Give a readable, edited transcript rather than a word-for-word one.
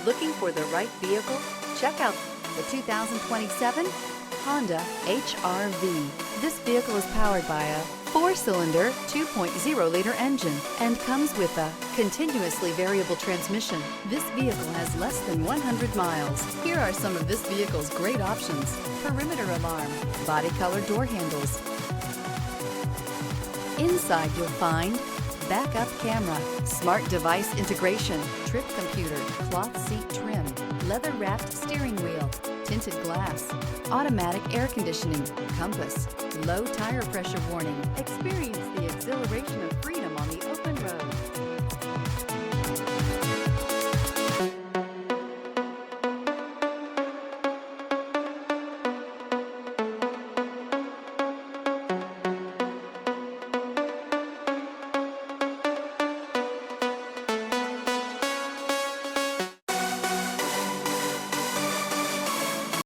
Looking for the right vehicle? Check out the 2027 Honda HR-V. This vehicle is powered by a 4-cylinder, 2.0-liter engine and comes with a continuously variable transmission. This vehicle has less than 100 miles. Here are some of this vehicle's great options: perimeter alarm, body color door handles. Inside you'll find backup camera, smart device integration, trip computer, cloth seat trim, leather-wrapped steering wheel, tinted glass, automatic air conditioning, compass, low tire pressure warning. Experience the exhilaration of freedom